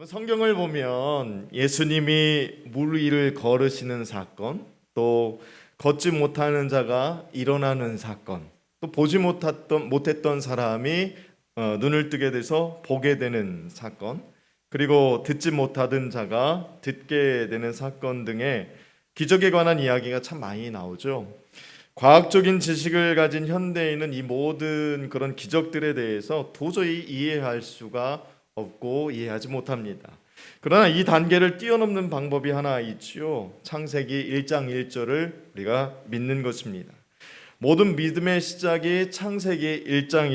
성경을 보면 예수님이 물 위를 걸으시는 사건, 또 걷지 못하는 자가 일어나는 사건, 또 보지 못했던 사람이 눈을 뜨게 돼서 보게 되는 사건, 그리고 듣지 못하던 자가 듣게 되는 사건 등의 기적에 관한 이야기가 참 많이 나오죠. 과학적인 지식을 가진 현대인은 이 모든 그런 기적들에 대해서 도저히 이해할 수가 없고 이해하지 못합니다. 그러나 이 단계를 뛰어넘는 방법이 하나 있지요. 창세기 1장 1절을 우리가 믿는 것입니다. 모든 믿음의 시작이 창세기 1장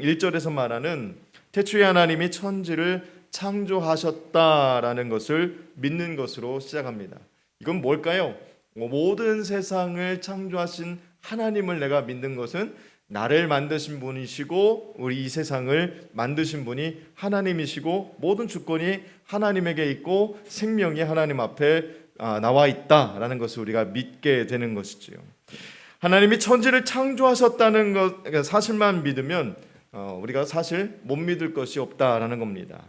1절에서 말하는 태초에 하나님이 천지를 창조하셨다라는 것을 믿는 것으로 시작합니다. 이건 뭘까요? 모든 세상을 창조하신 하나님을 내가 믿는 것은 나를 만드신 분이시고 우리 이 세상을 만드신 분이 하나님이시고 모든 주권이 하나님에게 있고 생명이 하나님 앞에 나와 있다라는 것을 우리가 믿게 되는 것이지요. 하나님이 천지를 창조하셨다는 것 사실만 믿으면 우리가 사실 못 믿을 것이 없다라는 겁니다.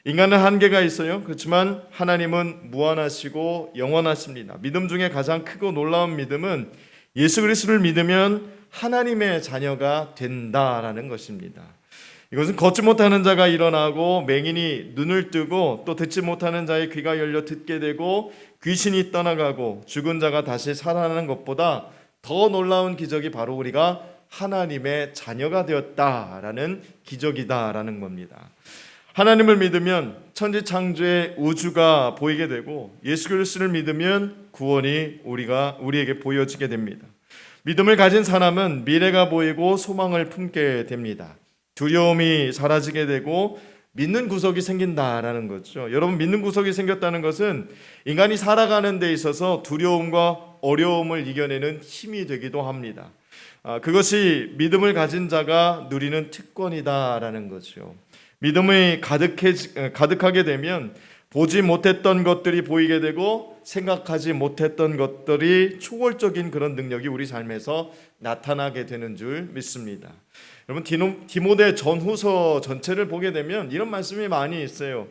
인간은 한계가 있어요. 그렇지만 하나님은 무한하시고 영원하십니다. 믿음 중에 가장 크고 놀라운 믿음은 예수 그리스도를 믿으면 하나님의 자녀가 된다라는 것입니다. 이것은 걷지 못하는 자가 일어나고 맹인이 눈을 뜨고 또 듣지 못하는 자의 귀가 열려 듣게 되고 귀신이 떠나가고 죽은 자가 다시 살아나는 것보다 더 놀라운 기적이 바로 우리가 하나님의 자녀가 되었다라는 기적이다라는 겁니다. 하나님을 믿으면 천지 창조의 우주가 보이게 되고 예수 그리스도를 믿으면 구원이 우리에게 보여지게 됩니다. 믿음을 가진 사람은 미래가 보이고 소망을 품게 됩니다. 두려움이 사라지게 되고 믿는 구석이 생긴다라는 거죠. 여러분, 믿는 구석이 생겼다는 것은 인간이 살아가는 데 있어서 두려움과 어려움을 이겨내는 힘이 되기도 합니다. 그것이 믿음을 가진 자가 누리는 특권이다라는 거죠. 믿음이 가득하게 되면 보지 못했던 것들이 보이게 되고 생각하지 못했던 것들이 초월적인 그런 능력이 우리 삶에서 나타나게 되는 줄 믿습니다. 여러분, 디모데 전후서 전체를 보게 되면 이런 말씀이 많이 있어요.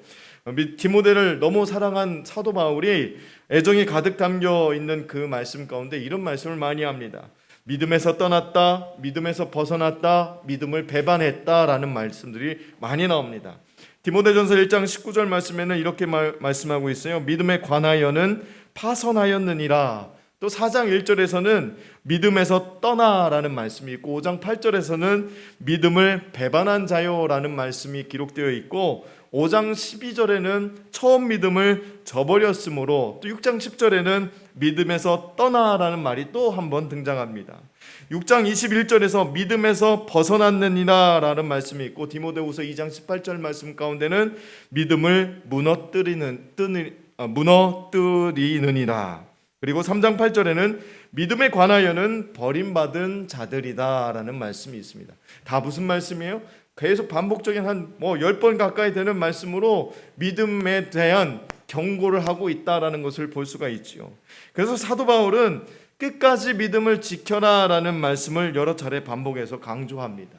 디모데를 너무 사랑한 사도 바울이 애정이 가득 담겨 있는 그 말씀 가운데 이런 말씀을 많이 합니다. 믿음에서 떠났다, 믿음에서 벗어났다, 믿음을 배반했다라는 말씀들이 많이 나옵니다. 디모데전서 1장 19절 말씀에는 이렇게 말씀하고 있어요. 믿음에 관하여는 파선하였느니라. 또 4장 1절에서는 믿음에서 떠나라는 말씀이 있고 5장 8절에서는 믿음을 배반한 자요라는 말씀이 기록되어 있고 5장 12절에는 처음 믿음을 저버렸으므로 또 6장 10절에는 믿음에서 떠나라는 말이 또 한 번 등장합니다. 6장 21절에서 믿음에서 벗어났느니라 라는 말씀이 있고 디모데후서 2장 18절 말씀 가운데는 믿음을 무너뜨리느니라. 그리고 3장 8절에는 믿음에 관하여는 버림받은 자들이다 라는 말씀이 있습니다. 다 무슨 말씀이에요? 계속 반복적인 한 10번 가까이 되는 말씀으로 믿음에 대한 경고를 하고 있다라는 것을 볼 수가 있지요. 그래서 사도 바울은 끝까지 믿음을 지켜라 라는 말씀을 여러 차례 반복해서 강조합니다.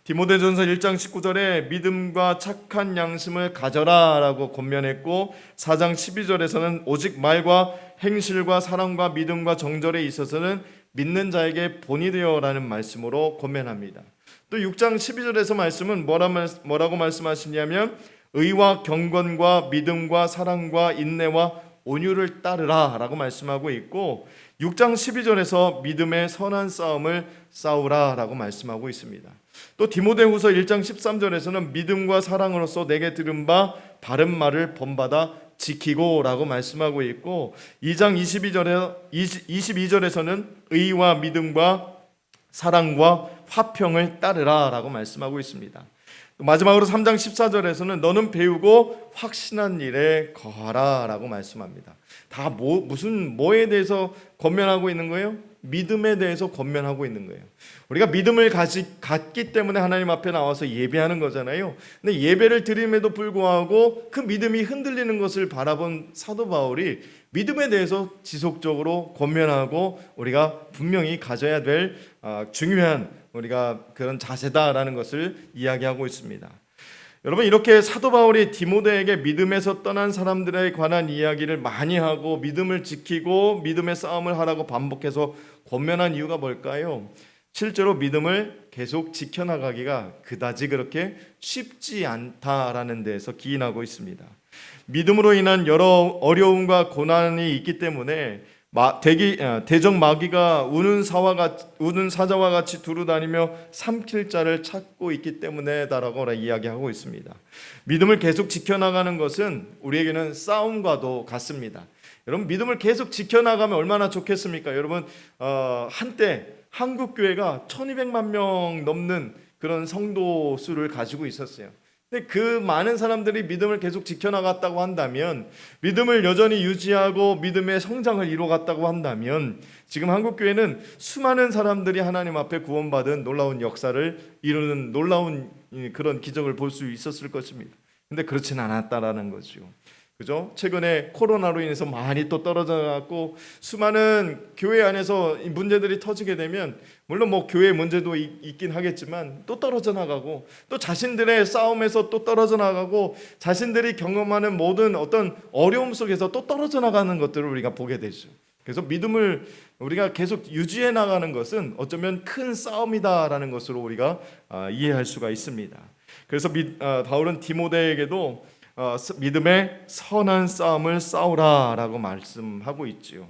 디모데전서 1장 19절에 믿음과 착한 양심을 가져라 라고 권면했고 4장 12절에서는 오직 말과 행실과 사랑과 믿음과 정절에 있어서는 믿는 자에게 본이 되어 라는 말씀으로 권면합니다. 또 6장 12절에서 말씀은 뭐라고 말씀하시냐면 의와 경건과 믿음과 사랑과 인내와 온유를 따르라 라고 말씀하고 있고 6장 12절에서 믿음의 선한 싸움을 싸우라 라고 말씀하고 있습니다. 또 디모데후서 1장 13절에서는 믿음과 사랑으로서 내게 들은 바 바른 말을 본받아 지키고 라고 말씀하고 있고 2장 22절에서는 의와 믿음과 사랑과 화평을 따르라 라고 말씀하고 있습니다. 마지막으로 3장 14절에서는 너는 배우고 확신한 일에 거하라 라고 말씀합니다. 다 뭐에 대해서 권면하고 있는 거예요? 믿음에 대해서 권면하고 있는 거예요. 우리가 믿음을 갖기 때문에 하나님 앞에 나와서 예배하는 거잖아요. 근데 예배를 드림에도 불구하고 그 믿음이 흔들리는 것을 바라본 사도 바울이 믿음에 대해서 지속적으로 권면하고 우리가 분명히 가져야 될 중요한 우리가 그런 자세다라는 것을 이야기하고 있습니다. 여러분, 이렇게 사도 바울이 디모데에게 믿음에서 떠난 사람들에 관한 이야기를 많이 하고 믿음을 지키고 믿음의 싸움을 하라고 반복해서 권면한 이유가 뭘까요? 실제로 믿음을 계속 지켜나가기가 그다지 그렇게 쉽지 않다라는 데에서 기인하고 있습니다. 믿음으로 인한 여러 어려움과 고난이 있기 때문에 대적 마귀가 우는 사자와 같이 두루다니며 삼킬 자를 찾고 있기 때문에다라고 이야기하고 있습니다. 믿음을 계속 지켜나가는 것은 우리에게는 싸움과도 같습니다. 여러분, 믿음을 계속 지켜나가면 얼마나 좋겠습니까? 여러분, 한때 한국 교회가 1200만 명 넘는 그런 성도 수를 가지고 있었어요. 근데 그 많은 사람들이 믿음을 계속 지켜나갔다고 한다면, 믿음을 여전히 유지하고 믿음의 성장을 이루어갔다고 한다면, 지금 한국교회는 수많은 사람들이 하나님 앞에 구원받은 놀라운 역사를 이루는 놀라운 그런 기적을 볼 수 있었을 것입니다. 근데 그렇진 않았다라는 거죠. 그죠? 최근에 코로나로 인해서 많이 또 떨어져갖고 수많은 교회 안에서 문제들이 터지게 되면, 물론 뭐 교회 문제도 있긴 하겠지만 또 떨어져 나가고, 또 자신들의 싸움에서 또 떨어져 나가고, 자신들이 경험하는 모든 어떤 어려움 속에서 또 떨어져 나가는 것들을 우리가 보게 되죠. 그래서 믿음을 우리가 계속 유지해 나가는 것은 어쩌면 큰 싸움이다라는 것으로 우리가 이해할 수가 있습니다. 그래서 바울은 디모데에게도 믿음의 선한 싸움을 싸우라라고 말씀하고 있지요.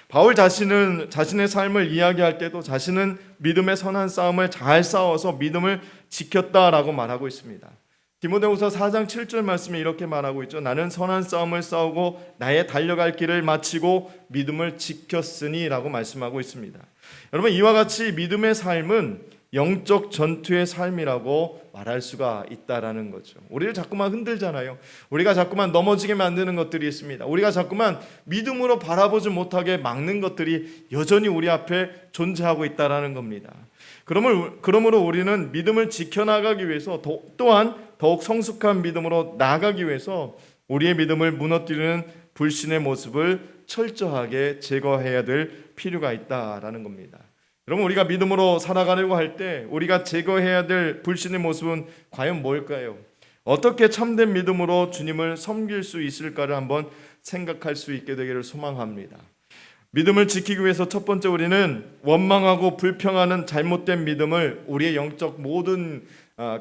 바울 자신은 자신의 삶을 이야기할 때도 자신은 믿음의 선한 싸움을 잘 싸워서 믿음을 지켰다라고 말하고 있습니다. 디모데후서 4장 7절 말씀에 이렇게 말하고 있죠. 나는 선한 싸움을 싸우고 나의 달려갈 길을 마치고 믿음을 지켰으니라고 말씀하고 있습니다. 여러분, 이와 같이 믿음의 삶은 영적 전투의 삶이라고 말할 수가 있다라는 거죠. 우리를 자꾸만 흔들잖아요. 우리가 자꾸만 넘어지게 만드는 것들이 있습니다. 우리가 자꾸만 믿음으로 바라보지 못하게 막는 것들이 여전히 우리 앞에 존재하고 있다라는 겁니다. 그러므로 우리는 믿음을 지켜나가기 위해서 또한 더욱 성숙한 믿음으로 나아가기 위해서 우리의 믿음을 무너뜨리는 불신의 모습을 철저하게 제거해야 될 필요가 있다라는 겁니다. 여러분, 우리가 믿음으로 살아가려고 할 때 우리가 제거해야 될 불신의 모습은 과연 뭘까요? 어떻게 참된 믿음으로 주님을 섬길 수 있을까를 한번 생각할 수 있게 되기를 소망합니다. 믿음을 지키기 위해서 첫 번째, 우리는 원망하고 불평하는 잘못된 믿음을 우리의 영적 모든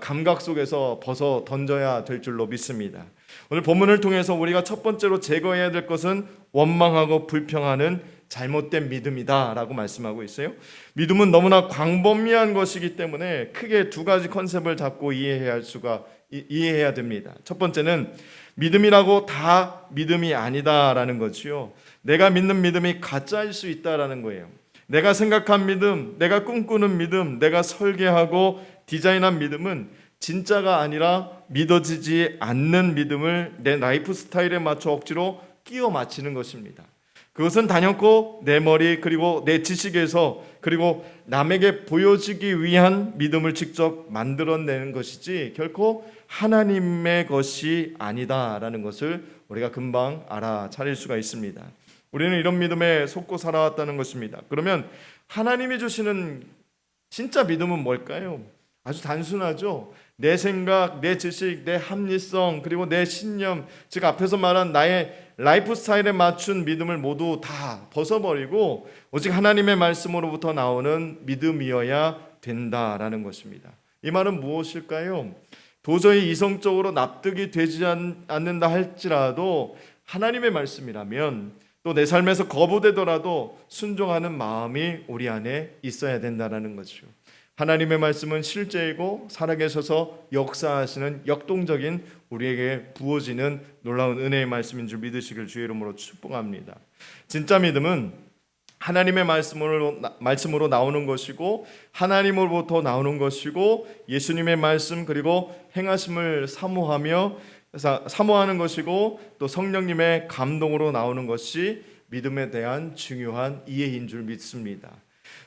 감각 속에서 벗어 던져야 될 줄로 믿습니다. 오늘 본문을 통해서 우리가 첫 번째로 제거해야 될 것은 원망하고 불평하는 잘못된 믿음이다라고 말씀하고 있어요. 믿음은 너무나 광범위한 것이기 때문에 크게 두 가지 컨셉을 잡고 이해해야 됩니다. 첫 번째는 믿음이라고 다 믿음이 아니다라는 거지요. 내가 믿는 믿음이 가짜일 수 있다라는 거예요. 내가 생각한 믿음, 내가 꿈꾸는 믿음, 내가 설계하고 디자인한 믿음은 진짜가 아니라 믿어지지 않는 믿음을 내 라이프 스타일에 맞춰 억지로 끼워 맞추는 것입니다. 그것은 단연코 내 머리 그리고 내 지식에서 그리고 남에게 보여주기 위한 믿음을 직접 만들어내는 것이지 결코 하나님의 것이 아니다라는 것을 우리가 금방 알아차릴 수가 있습니다. 우리는 이런 믿음에 속고 살아왔다는 것입니다. 그러면 하나님이 주시는 진짜 믿음은 뭘까요? 아주 단순하죠. 내 생각, 내 지식, 내 합리성, 그리고 내 신념, 즉 앞에서 말한 나의 라이프 스타일에 맞춘 믿음을 모두 다 벗어버리고 오직 하나님의 말씀으로부터 나오는 믿음이어야 된다라는 것입니다. 이 말은 무엇일까요? 도저히 이성적으로 납득이 되지 않는다 할지라도 하나님의 말씀이라면, 또 내 삶에서 거부되더라도 순종하는 마음이 우리 안에 있어야 된다는 거죠. 하나님의 말씀은 실제이고 살아계셔서 역사하시는 역동적인 우리에게 부어지는 놀라운 은혜의 말씀인 줄 믿으시길 주의 이름으로 축복합니다. 진짜 믿음은 하나님의 말씀으로 나오는 것이고 하나님으로부터 나오는 것이고 예수님의 말씀 그리고 행하심을 사모하는 것이고 또 성령님의 감동으로 나오는 것이 믿음에 대한 중요한 이해인 줄 믿습니다.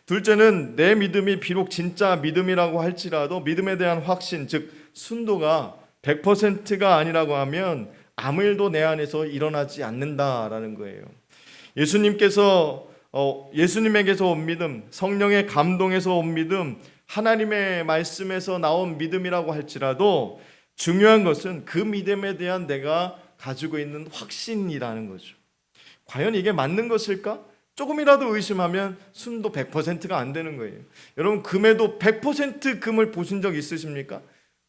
둘째는 내 믿음이 비록 진짜 믿음이라고 할지라도 믿음에 대한 확신, 즉 순도가 100%가 아니라고 하면 아무 일도 내 안에서 일어나지 않는다라는 거예요. 예수님에게서 온 믿음, 성령의 감동에서 온 믿음, 하나님의 말씀에서 나온 믿음이라고 할지라도 중요한 것은 그 믿음에 대한 내가 가지고 있는 확신이라는 거죠. 과연 이게 맞는 것일까? 조금이라도 의심하면 순도 100%가 안 되는 거예요. 여러분, 금에도 100% 금을 보신 적 있으십니까?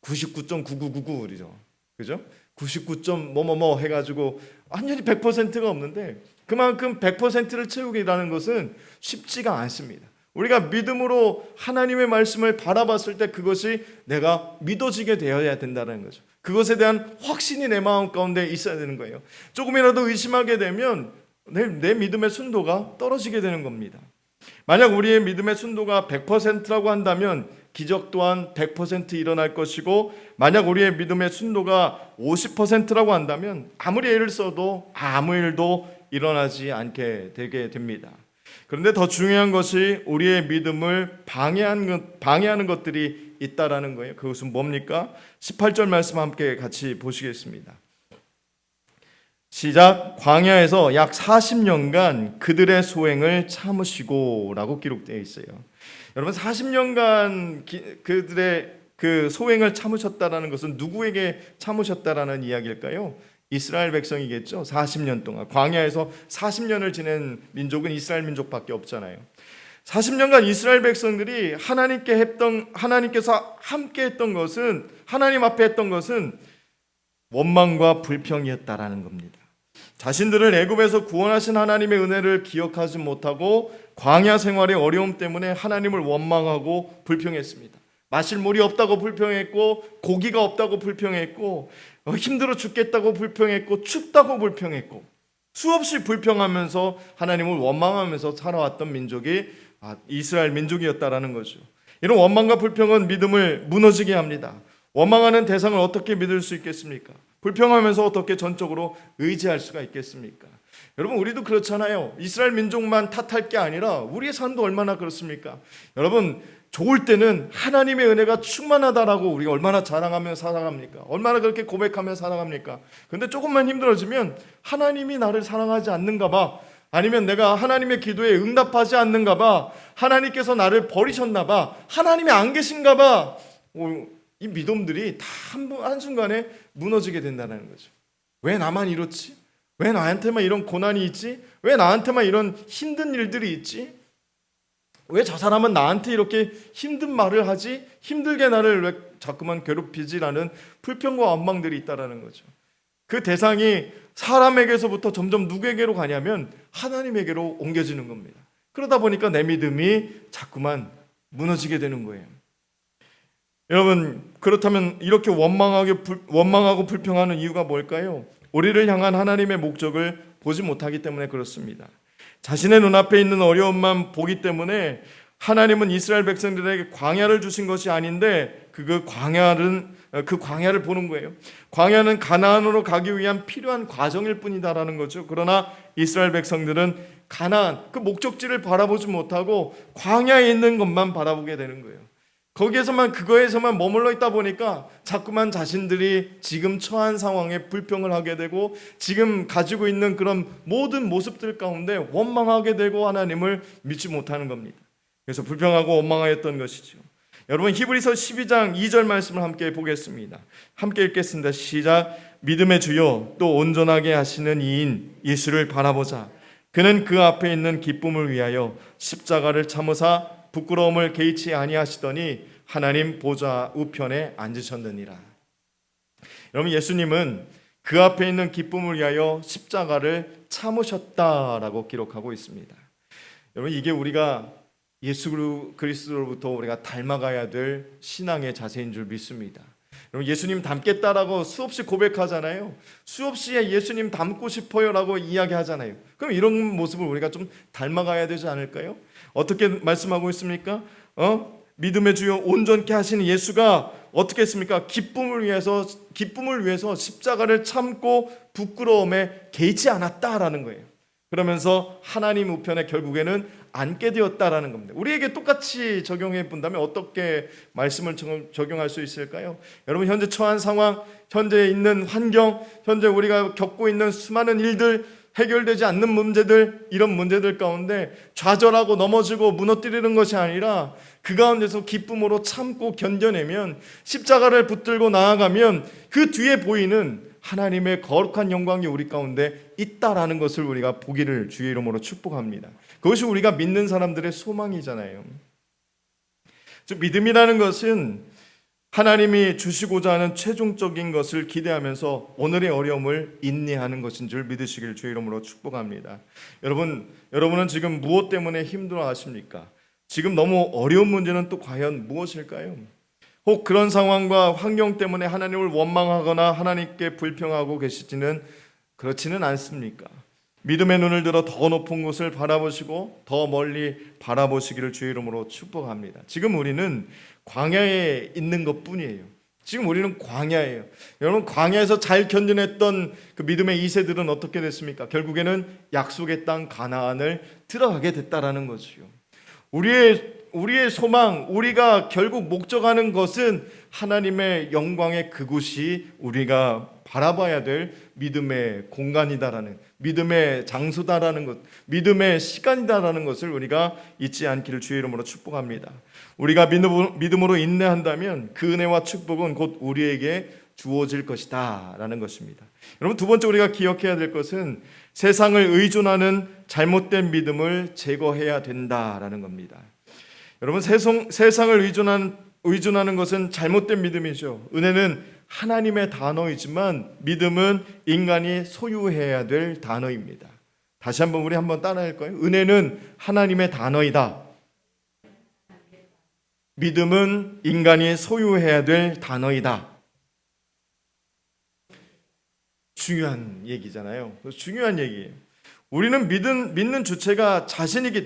99.9999이죠. 그죠? 99. 뭐뭐뭐 해가지고 완전히 100%가 없는데, 그만큼 100%를 채우기라는 것은 쉽지가 않습니다. 우리가 믿음으로 하나님의 말씀을 바라봤을 때 그것이 내가 믿어지게 되어야 된다는 거죠. 그것에 대한 확신이 내 마음 가운데 있어야 되는 거예요. 조금이라도 의심하게 되면 내 믿음의 순도가 떨어지게 되는 겁니다. 만약 우리의 믿음의 순도가 100%라고 한다면 기적 또한 100% 일어날 것이고, 만약 우리의 믿음의 순도가 50%라고 한다면 아무리 애를 써도 아무 일도 일어나지 않게 되게 됩니다. 그런데 더 중요한 것이 우리의 믿음을 방해하는 것들이 있다라는 거예요. 그것은 뭡니까? 18절 말씀 함께 같이 보시겠습니다. 시작. 광야에서 약 40년간 그들의 소행을 참으시고 라고 기록되어 있어요. 여러분, 40년간 그들의 그 소행을 참으셨다라는 것은 누구에게 참으셨다라는 이야기일까요? 이스라엘 백성이겠죠. 40년 동안 광야에서 40년을 지낸 민족은 이스라엘 민족밖에 없잖아요. 40년간 이스라엘 백성들이 하나님께서 함께 했던 것은, 하나님 앞에 했던 것은 원망과 불평이었다라는 겁니다. 자신들을 애굽에서 구원하신 하나님의 은혜를 기억하지 못하고 광야 생활의 어려움 때문에 하나님을 원망하고 불평했습니다. 마실 물이 없다고 불평했고, 고기가 없다고 불평했고, 힘들어 죽겠다고 불평했고, 춥다고 불평했고, 수없이 불평하면서 하나님을 원망하면서 살아왔던 민족이 이스라엘 민족이었다라는 거죠. 이런 원망과 불평은 믿음을 무너지게 합니다. 원망하는 대상을 어떻게 믿을 수 있겠습니까? 불평하면서 어떻게 전적으로 의지할 수가 있겠습니까? 여러분, 우리도 그렇잖아요. 이스라엘 민족만 탓할 게 아니라 우리의 삶도 얼마나 그렇습니까? 여러분, 좋을 때는 하나님의 은혜가 충만하다라고 우리가 얼마나 자랑하며 살아갑니까? 얼마나 그렇게 고백하며 살아갑니까? 근데 조금만 힘들어지면 하나님이 나를 사랑하지 않는가 봐, 아니면 내가 하나님의 기도에 응답하지 않는가 봐, 하나님께서 나를 버리셨나 봐, 하나님이 안 계신가 봐, 이 믿음들이 다 한순간에 무너지게 된다는 거죠. 왜 나만 이렇지? 왜 나한테만 이런 고난이 있지? 왜 나한테만 이런 힘든 일들이 있지? 왜 저 사람은 나한테 이렇게 힘든 말을 하지? 힘들게 나를 왜 자꾸만 괴롭히지라는 불평과 원망들이 있다라는 거죠. 그 대상이 사람에게서부터 점점 누구에게로 가냐면 하나님에게로 옮겨지는 겁니다. 그러다 보니까 내 믿음이 자꾸만 무너지게 되는 거예요. 여러분, 그렇다면 이렇게 원망하고 불평하는 이유가 뭘까요? 우리를 향한 하나님의 목적을 보지 못하기 때문에 그렇습니다. 자신의 눈앞에 있는 어려움만 보기 때문에 하나님은 이스라엘 백성들에게 광야를 주신 것이 아닌데 그 광야를 보는 거예요. 광야는 가나안으로 가기 위한 필요한 과정일 뿐이다라는 거죠. 그러나 이스라엘 백성들은 가나안, 그 목적지를 바라보지 못하고 광야에 있는 것만 바라보게 되는 거예요. 그거에서만 머물러 있다 보니까 자꾸만 자신들이 지금 처한 상황에 불평을 하게 되고, 지금 가지고 있는 그런 모든 모습들 가운데 원망하게 되고 하나님을 믿지 못하는 겁니다. 그래서 불평하고 원망하였던 것이죠. 여러분, 히브리서 12장 2절 말씀을 함께 보겠습니다. 함께 읽겠습니다. 시작. 믿음의 주요 또 온전하게 하시는 이인 예수를 바라보자. 그는 그 앞에 있는 기쁨을 위하여 십자가를 참으사 부끄러움을 개의치 아니하시더니 하나님 보좌 우편에 앉으셨느니라. 여러분, 예수님은 그 앞에 있는 기쁨을 위하여 십자가를 참으셨다라고 기록하고 있습니다. 여러분, 이게 우리가 예수 그리스도로부터 우리가 닮아가야 될 신앙의 자세인 줄 믿습니다. 여러분, 예수님 닮겠다라고 수없이 고백하잖아요. 수없이 예수님 닮고 싶어요라고 이야기하잖아요. 그럼 이런 모습을 우리가 좀 닮아가야 되지 않을까요? 어떻게 말씀하고 있습니까? 믿음의 주요 온전케 하시는 예수가 어떻게 했습니까? 기쁨을 위해서 십자가를 참고 부끄러움에 개의치 않았다라는 거예요. 그러면서 하나님 우편에 결국에는 앉게 되었다라는 겁니다. 우리에게 똑같이 적용해 본다면 어떻게 말씀을 적용할 수 있을까요? 여러분, 현재 처한 상황, 현재 있는 환경, 현재 우리가 겪고 있는 수많은 일들, 해결되지 않는 문제들, 이런 문제들 가운데 좌절하고 넘어지고 무너뜨리는 것이 아니라 그 가운데서 기쁨으로 참고 견뎌내면, 십자가를 붙들고 나아가면 그 뒤에 보이는 하나님의 거룩한 영광이 우리 가운데 있다라는 것을 우리가 보기를 주의 이름으로 축복합니다. 그것이 우리가 믿는 사람들의 소망이잖아요. 즉, 믿음이라는 것은 하나님이 주시고자 하는 최종적인 것을 기대하면서 오늘의 어려움을 인내하는 것인 줄 믿으시길 주의 이름으로 축복합니다. 여러분은 지금 무엇 때문에 힘들어 하십니까? 지금 너무 어려운 문제는 또 과연 무엇일까요? 혹 그런 상황과 환경 때문에 하나님을 원망하거나 하나님께 불평하고 계시지는 그렇지는 않습니까? 믿음의 눈을 들어 더 높은 곳을 바라보시고 더 멀리 바라보시기를 주의 이름으로 축복합니다. 지금 우리는 광야에 있는 것뿐이에요. 지금 우리는 광야예요. 여러분, 광야에서 잘 견뎌냈던 그 믿음의 2세들은 어떻게 됐습니까? 결국에는 약속의 땅 가나안을 들어가게 됐다라는 거죠. 우리의 소망, 우리가 결국 목적하는 것은 하나님의 영광의 그곳이 우리가 바라봐야 될 믿음의 공간이다라는, 믿음의 장소다라는 것, 믿음의 시간이다라는 것을 우리가 잊지 않기를 주의 이름으로 축복합니다. 우리가 믿음으로 인내한다면 그 은혜와 축복은 곧 우리에게 주어질 것이다 라는 것입니다. 여러분, 두 번째 우리가 기억해야 될 것은 세상을 의존하는 잘못된 믿음을 제거해야 된다라는 겁니다. 여러분, 세상을 의존하는 것은 잘못된 믿음이죠. 은혜는 하나님의 단어이지만 믿음은 인간이 소유해야 될 단어입니다. 다시 한번 우리 한번 따라할 거예요. 은혜는 하나님의 단어이다. 믿음은 인간이 소유해야 될 단어이다. 중요한 얘기잖아요. 중요한 얘기예요. 우리는 믿는 주체가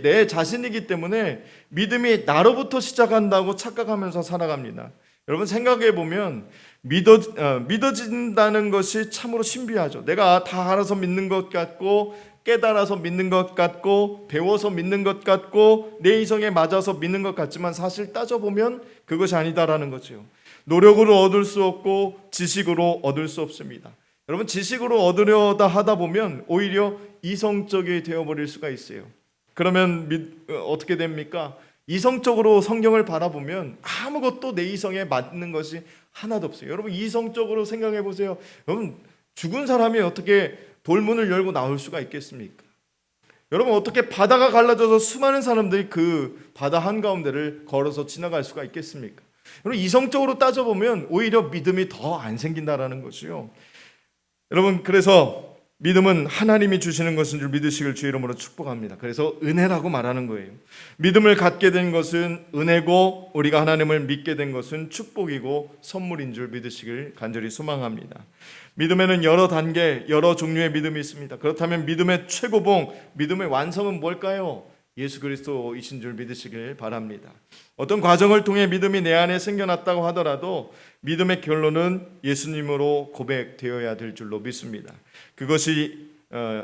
내 자신이기 때문에 믿음이 나로부터 시작한다고 착각하면서 살아갑니다. 여러분, 생각해 보면 믿어진다는 것이 참으로 신비하죠. 내가 다 알아서 믿는 것 같고, 깨달아서 믿는 것 같고, 배워서 믿는 것 같고, 내 이성에 맞아서 믿는 것 같지만 사실 따져보면 그것이 아니다라는 거죠. 노력으로 얻을 수 없고 지식으로 얻을 수 없습니다. 여러분, 지식으로 얻으려다 하다 보면 오히려 이성적이 되어버릴 수가 있어요. 그러면 어떻게 됩니까? 이성적으로 성경을 바라보면 아무것도 내 이성에 맞는 것이 하나도 없어요. 여러분, 이성적으로 생각해 보세요. 여러분, 죽은 사람이 어떻게 돌문을 열고 나올 수가 있겠습니까? 여러분, 어떻게 바다가 갈라져서 수많은 사람들이 그 바다 한가운데를 걸어서 지나갈 수가 있겠습니까? 여러분, 이성적으로 따져보면 오히려 믿음이 더 안 생긴다라는 거죠. 여러분, 그래서 믿음은 하나님이 주시는 것인 줄 믿으시길 주의 이름으로 축복합니다. 그래서 은혜라고 말하는 거예요. 믿음을 갖게 된 것은 은혜고, 우리가 하나님을 믿게 된 것은 축복이고 선물인 줄 믿으시길 간절히 소망합니다. 믿음에는 여러 단계, 여러 종류의 믿음이 있습니다. 그렇다면 믿음의 최고봉, 믿음의 완성은 뭘까요? 예수 그리스도이신 줄 믿으시길 바랍니다. 어떤 과정을 통해 믿음이 내 안에 생겨났다고 하더라도 믿음의 결론은 예수님으로 고백되어야 될 줄로 믿습니다.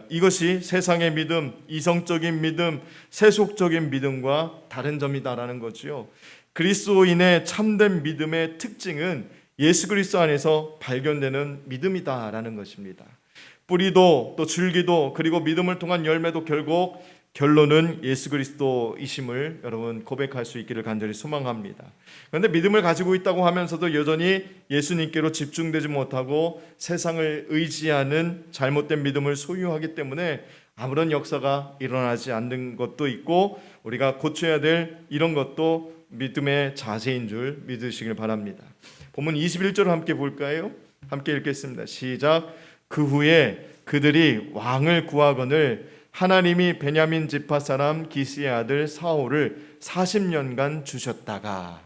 이것이 세상의 믿음, 이성적인 믿음, 세속적인 믿음과 다른 점이다라는 거지요. 그리스도인의 참된 믿음의 특징은 예수 그리스도 안에서 발견되는 믿음이다라는 것입니다. 뿌리도 또 줄기도, 그리고 믿음을 통한 열매도 결국 결론은 예수 그리스도이심을 여러분 고백할 수 있기를 간절히 소망합니다. 그런데 믿음을 가지고 있다고 하면서도 여전히 예수님께로 집중되지 못하고 세상을 의지하는 잘못된 믿음을 소유하기 때문에 아무런 역사가 일어나지 않는 것도 있고, 우리가 고쳐야 될 이런 것도 믿음의 자세인 줄 믿으시길 바랍니다. 본문 21절을 함께 볼까요? 함께 읽겠습니다. 시작. 그 후에 그들이 왕을 구하거늘 하나님이 베냐민 지파 사람 기스의 아들 사울을 40년간 주셨다가.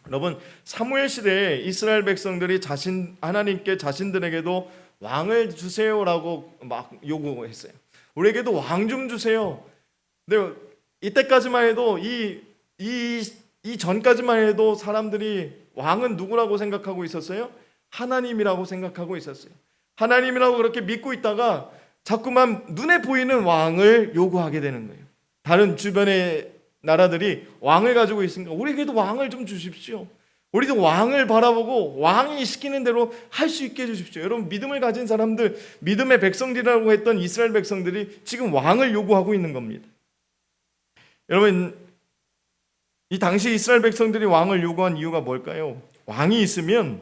여러분, 사무엘 시대에 이스라엘 백성들이 하나님께 자신들에게도 왕을 주세요라고 막 요구했어요. 우리에게도 왕 좀 주세요. 근데 이때까지만 해도 이 전까지만 해도 사람들이 왕은 누구라고 생각하고 있었어요? 하나님이라고 생각하고 있었어요. 하나님이라고 그렇게 믿고 있다가 자꾸만 눈에 보이는 왕을 요구하게 되는 거예요. 다른 주변의 나라들이 왕을 가지고 있으니까 우리에게도 왕을 좀 주십시오. 우리도 왕을 바라보고 왕이 시키는 대로 할 수 있게 해주십시오. 여러분, 믿음을 가진 사람들, 믿음의 백성들이라고 했던 이스라엘 백성들이 지금 왕을 요구하고 있는 겁니다. 여러분, 이 당시 이스라엘 백성들이 왕을 요구한 이유가 뭘까요? 왕이 있으면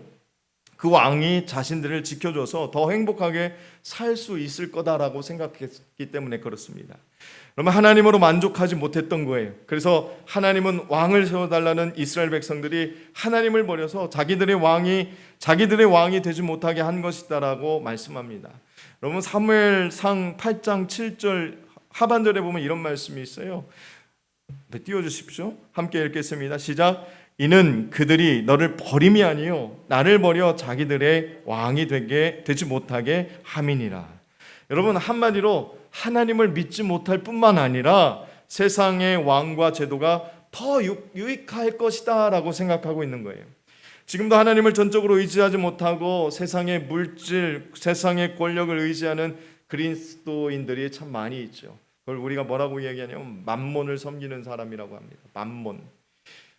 그 왕이 자신들을 지켜줘서 더 행복하게 살 수 있을 거다라고 생각했기 때문에 그렇습니다. 그러면 하나님으로 만족하지 못했던 거예요. 그래서 하나님은 왕을 세워달라는 이스라엘 백성들이 하나님을 버려서 자기들의 왕이 되지 못하게 한 것이다라고 말씀합니다. 여러분, 사무엘상 8장 7절 하반절에 보면 이런 말씀이 있어요. 띄워주십시오. 함께 읽겠습니다. 시작. 이는 그들이 너를 버림이 아니요 나를 버려 자기들의 왕이 되지 못하게 함이니라. 여러분, 한마디로 하나님을 믿지 못할 뿐만 아니라 세상의 왕과 제도가 더 유익할 것이다 라고 생각하고 있는 거예요. 지금도 하나님을 전적으로 의지하지 못하고 세상의 물질, 세상의 권력을 의지하는 그리스도인들이 참 많이 있죠. 그걸 우리가 뭐라고 이야기하냐면 만몬을 섬기는 사람이라고 합니다. 만몬.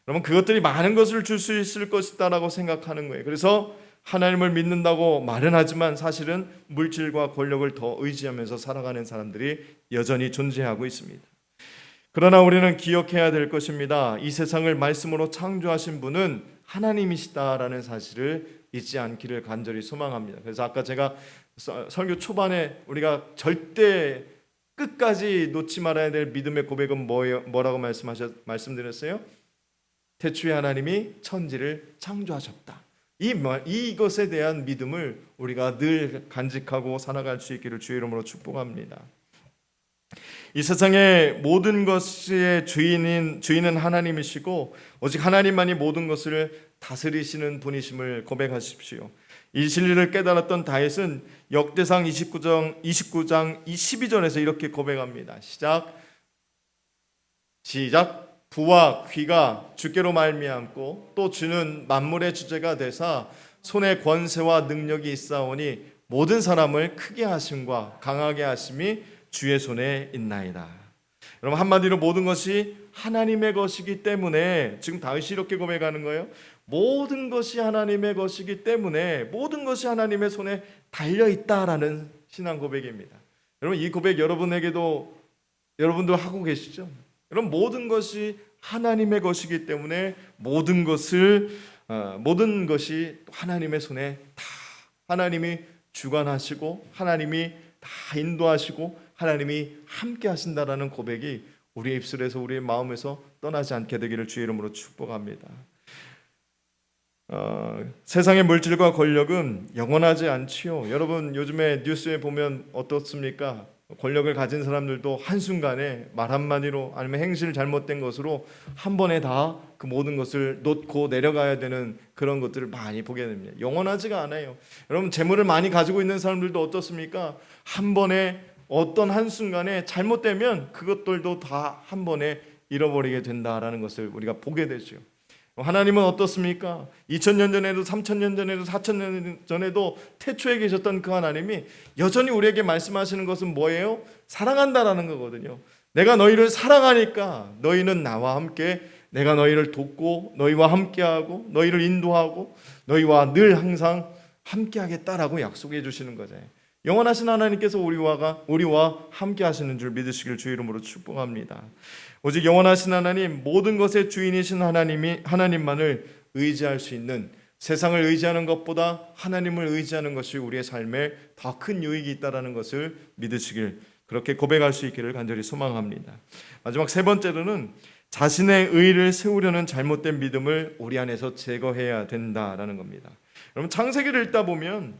여러분, 그것들이 많은 것을 줄 수 있을 것이다라고 생각하는 거예요. 그래서 하나님을 믿는다고 말은 하지만 사실은 물질과 권력을 더 의지하면서 살아가는 사람들이 여전히 존재하고 있습니다. 그러나 우리는 기억해야 될 것입니다. 이 세상을 말씀으로 창조하신 분은 하나님이시다라는 사실을 잊지 않기를 간절히 소망합니다. 그래서 아까 제가 설교 초반에 우리가 절대 끝까지 놓지 말아야 될 믿음의 고백은 뭐라고 말씀드렸어요? 태초에 하나님이 천지를 창조하셨다. 이것에 대한 믿음을 우리가 늘 간직하고 살아갈 수 있기를 주의 이름으로 축복합니다. 이 세상의 모든 것의 주인은 하나님이시고 오직 하나님만이 모든 것을 다스리시는 분이심을 고백하십시오. 이 진리를 깨달았던 다윗은 역대상 29장 12절에서 이렇게 고백합니다. 시작. 부와 귀가 주께로 말미암고 또 주는 만물의 주제가 되사 손에 권세와 능력이 있사오니 모든 사람을 크게 하심과 강하게 하심이 주의 손에 있나이다. 여러분, 한마디로 모든 것이 하나님의 것이기 때문에 지금 다윗이 이렇게 고백하는 거예요. 모든 것이 하나님의 것이기 때문에 모든 것이 하나님의 손에 달려있다라는 신앙 고백입니다. 여러분, 이 고백 여러분에게도 여러분도 하고 계시죠? 여러분, 모든 것이 하나님의 것이기 때문에 모든 것이 하나님의 손에 다 하나님이 주관하시고 하나님이 다 인도하시고 하나님이 함께 하신다라는 고백이 우리의 입술에서 우리의 마음에서 떠나지 않게 되기를 주의 이름으로 축복합니다. 세상의 물질과 권력은 영원하지 않지요. 여러분, 요즘에 뉴스에 보면 어떻습니까? 권력을 가진 사람들도 한순간에 말 한마디로 아니면 행실 잘못된 것으로 한 번에 다 그 모든 것을 놓고 내려가야 되는 그런 것들을 많이 보게 됩니다. 영원하지가 않아요. 여러분, 재물을 많이 가지고 있는 사람들도 어떻습니까? 한 번에 어떤 한순간에 잘못되면 그것들도 다 한 번에 잃어버리게 된다라는 것을 우리가 보게 되죠. 하나님은 어떻습니까? 2000년 전에도 3000년 전에도 4000년 전에도 태초에 계셨던 그 하나님이 여전히 우리에게 말씀하시는 것은 뭐예요? 사랑한다라는 거거든요. 내가 너희를 사랑하니까 너희는 나와 함께 내가 너희를 돕고 너희와 함께하고 너희를 인도하고 너희와 늘 항상 함께하겠다라고 약속해 주시는 거잖아요. 영원하신 하나님께서 우리와 함께 하시는 줄 믿으시길 주의 이름으로 축복합니다. 오직 영원하신 하나님, 모든 것의 주인이신 하나님만을 의지할 수 있는, 세상을 의지하는 것보다 하나님을 의지하는 것이 우리의 삶에 더 큰 유익이 있다는 것을 믿으시길, 그렇게 고백할 수 있기를 간절히 소망합니다. 마지막 세 번째로는 자신의 의를 세우려는 잘못된 믿음을 우리 안에서 제거해야 된다라는 겁니다. 여러분, 창세기를 읽다 보면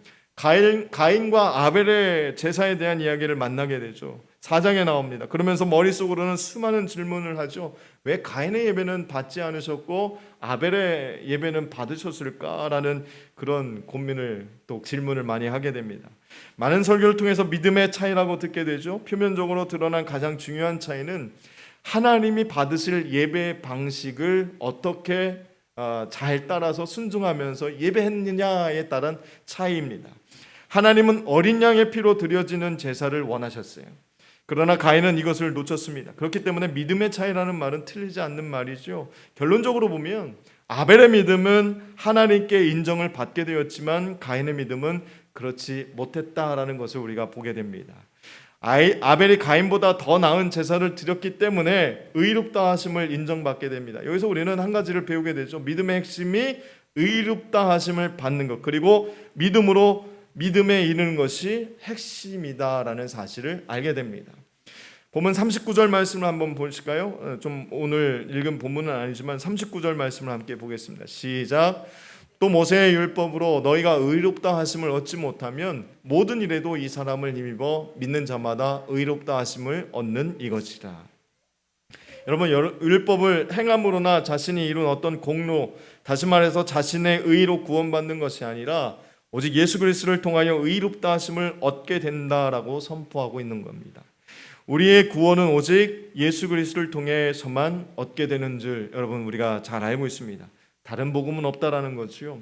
가인과 아벨의 제사에 대한 이야기를 만나게 되죠. 4장에 나옵니다. 그러면서 머릿속으로는 수많은 질문을 하죠. 왜 가인의 예배는 받지 않으셨고 아벨의 예배는 받으셨을까라는 그런 고민을 또 질문을 많이 하게 됩니다. 많은 설교를 통해서 믿음의 차이라고 듣게 되죠. 표면적으로 드러난 가장 중요한 차이는 하나님이 받으실 예배 방식을 어떻게 잘 따라서 순종하면서 예배했느냐에 따른 차이입니다. 하나님은 어린 양의 피로 드려지는 제사를 원하셨어요. 그러나 가인은 이것을 놓쳤습니다. 그렇기 때문에 믿음의 차이라는 말은 틀리지 않는 말이죠. 결론적으로 보면 아벨의 믿음은 하나님께 인정을 받게 되었지만 가인의 믿음은 그렇지 못했다라는 것을 우리가 보게 됩니다. 아벨이 가인보다 더 나은 제사를 드렸기 때문에 의롭다 하심을 인정받게 됩니다. 여기서 우리는 한 가지를 배우게 되죠. 믿음의 핵심이 의롭다 하심을 받는 것, 그리고 믿음으로 믿음에 이르는 것이 핵심이다라는 사실을 알게 됩니다. 본문 39절 말씀을 한번 보실까요? 좀 오늘 읽은 본문은 아니지만 39절 말씀을 함께 보겠습니다. 시작. 또 모세의 율법으로 너희가 의롭다 하심을 얻지 못하면 모든 일에도 이 사람을 힘입어 믿는 자마다 의롭다 하심을 얻는 이것이라. 여러분, 율법을 행함으로나 자신이 이룬 어떤 공로, 다시 말해서 자신의 의로 구원받는 것이 아니라 오직 예수 그리스도를 통하여 의롭다 하심을 얻게 된다라고 선포하고 있는 겁니다. 우리의 구원은 오직 예수 그리스도를 통해서만 얻게 되는 줄 여러분 우리가 잘 알고 있습니다. 다른 복음은 없다라는 거죠.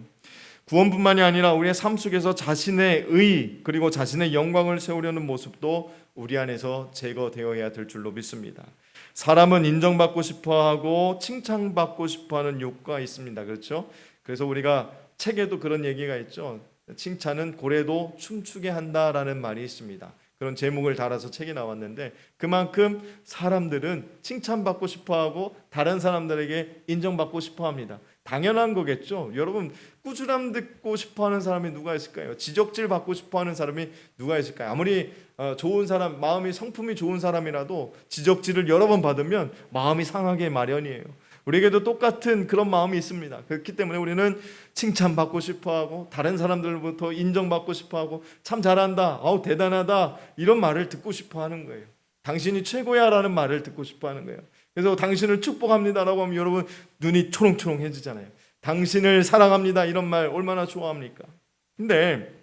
구원뿐만이 아니라 우리의 삶 속에서 자신의 의 그리고 자신의 영광을 세우려는 모습도 우리 안에서 제거되어야 될 줄로 믿습니다. 사람은 인정받고 싶어하고 칭찬받고 싶어하는 욕구가 있습니다. 그렇죠? 그래서 우리가 책에도 그런 얘기가 있죠. 칭찬은 고래도 춤추게 한다라는 말이 있습니다. 그런 제목을 달아서 책이 나왔는데 그만큼 사람들은 칭찬받고 싶어하고 다른 사람들에게 인정받고 싶어합니다. 당연한 거겠죠. 여러분, 꾸지람 듣고 싶어하는 사람이 누가 있을까요? 지적질 받고 싶어하는 사람이 누가 있을까요? 아무리 좋은 사람, 마음이 성품이 좋은 사람이라도 지적질을 여러 번 받으면 마음이 상하게 마련이에요. 우리에게도 똑같은 그런 마음이 있습니다. 그렇기 때문에 우리는 칭찬받고 싶어하고 다른 사람들부터 인정받고 싶어하고 참 잘한다, 아우 대단하다 이런 말을 듣고 싶어하는 거예요. 당신이 최고야라는 말을 듣고 싶어하는 거예요. 그래서 당신을 축복합니다라고 하면 여러분 눈이 초롱초롱해지잖아요. 당신을 사랑합니다 이런 말 얼마나 좋아합니까? 근데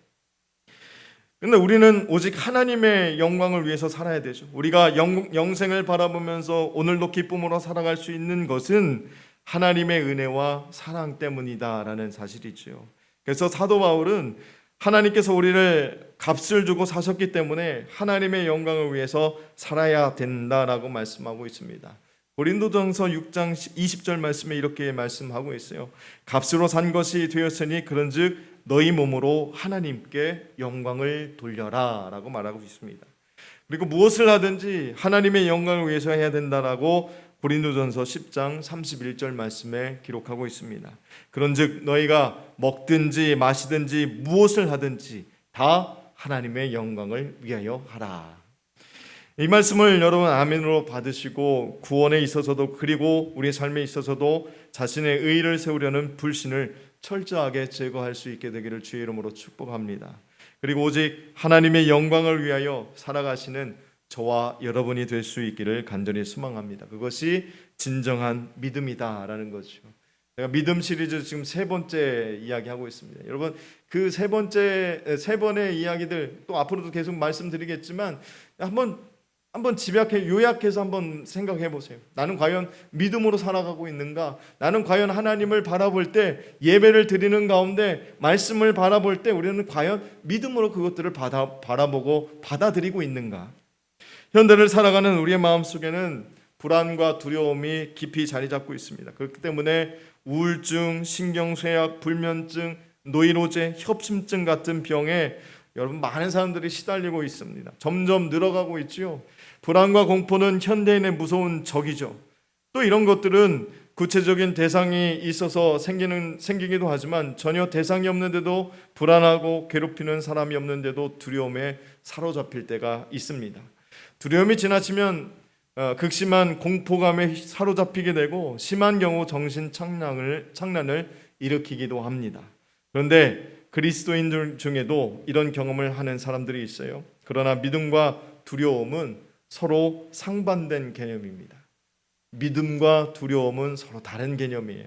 우리는 오직 하나님의 영광을 위해서 살아야 되죠. 우리가 영생을 바라보면서 오늘도 기쁨으로 살아갈 수 있는 것은 하나님의 은혜와 사랑 때문이다라는 사실이죠. 그래서 사도 바울은 하나님께서 우리를 값을 주고 사셨기 때문에 하나님의 영광을 위해서 살아야 된다라고 말씀하고 있습니다. 고린도전서 6장 20절 말씀에 이렇게 말씀하고 있어요. 값으로 산 것이 되었으니 그런즉 너희 몸으로 하나님께 영광을 돌려라 라고 말하고 있습니다. 그리고 무엇을 하든지 하나님의 영광을 위해서 해야 된다라고 고린도전서 10장 31절 말씀에 기록하고 있습니다. 그런즉 너희가 먹든지 마시든지 무엇을 하든지 다 하나님의 영광을 위하여 하라. 이 말씀을 여러분 아멘으로 받으시고 구원에 있어서도 그리고 우리 삶에 있어서도 자신의 의의를 세우려는 불신을 철저하게 제거할 수 있게 되기를 주의 이름으로 축복합니다. 그리고 오직 하나님의 영광을 위하여 살아가시는 저와 여러분이 될 수 있기를 간절히 소망합니다. 그것이 진정한 믿음이다라는 거죠. 제가 믿음 시리즈 지금 3번째 이야기하고 있습니다. 여러분 그 세 번의 이야기들 또 앞으로도 계속 말씀드리겠지만 한번 요약해서 한번 생각해 보세요. 나는 과연 믿음으로 살아가고 있는가? 나는 과연 하나님을 바라볼 때 예배를 드리는 가운데 말씀을 바라볼 때 우리는 과연 믿음으로 그것들을 바라보고 받아들이고 있는가? 현대를 살아가는 우리의 마음속에는 불안과 두려움이 깊이 자리 잡고 있습니다. 그렇기 때문에 우울증, 신경쇠약, 불면증, 노이로제, 협심증 같은 병에 여러분 많은 사람들이 시달리고 있습니다. 점점 늘어가고 있지요. 불안과 공포는 현대인의 무서운 적이죠. 또 이런 것들은 구체적인 대상이 있어서 생기기도 하지만 전혀 대상이 없는데도 불안하고 괴롭히는 사람이 없는데도 두려움에 사로잡힐 때가 있습니다. 두려움이 지나치면 극심한 공포감에 사로잡히게 되고 심한 경우 정신 착란을 일으키기도 합니다. 그런데 그리스도인들 중에도 이런 경험을 하는 사람들이 있어요. 그러나 믿음과 두려움은 서로 상반된 개념입니다. 믿음과 두려움은 서로 다른 개념이에요.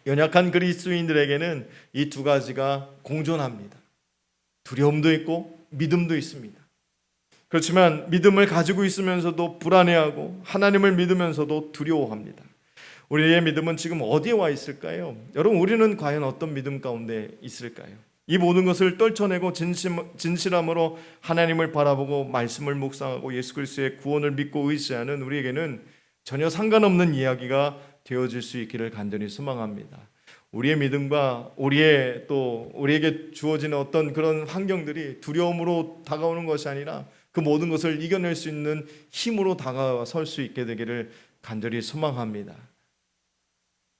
연약한 그리스도인들에게는 이 두 가지가 공존합니다. 두려움도 있고 믿음도 있습니다. 그렇지만 믿음을 가지고 있으면서도 불안해하고 하나님을 믿으면서도 두려워합니다. 우리의 믿음은 지금 어디에 와 있을까요? 여러분 우리는 과연 어떤 믿음 가운데 있을까요? 이 모든 것을 떨쳐내고 진실함으로 하나님을 바라보고 말씀을 묵상하고 예수 그리스도의 구원을 믿고 의지하는 우리에게는 전혀 상관없는 이야기가 되어질 수 있기를 간절히 소망합니다. 우리의 믿음과 우리에게 주어지는 어떤 그런 환경들이 두려움으로 다가오는 것이 아니라 그 모든 것을 이겨낼 수 있는 힘으로 다가설 수 있게 되기를 간절히 소망합니다.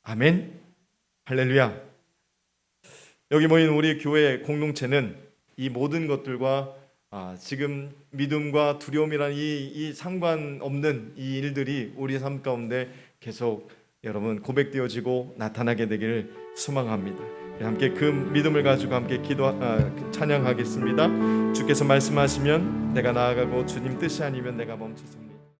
아멘. 할렐루야. 여기 모인 우리 교회 공동체는 이 모든 것들과 지금 믿음과 두려움이라는 이 상관없는 이 일들이 우리 삶 가운데 계속 여러분 고백되어지고 나타나게 되기를 소망합니다. 함께 그 믿음을 가지고 함께 찬양하겠습니다. 주께서 말씀하시면 내가 나아가고 주님 뜻이 아니면 내가 멈추겠습니다.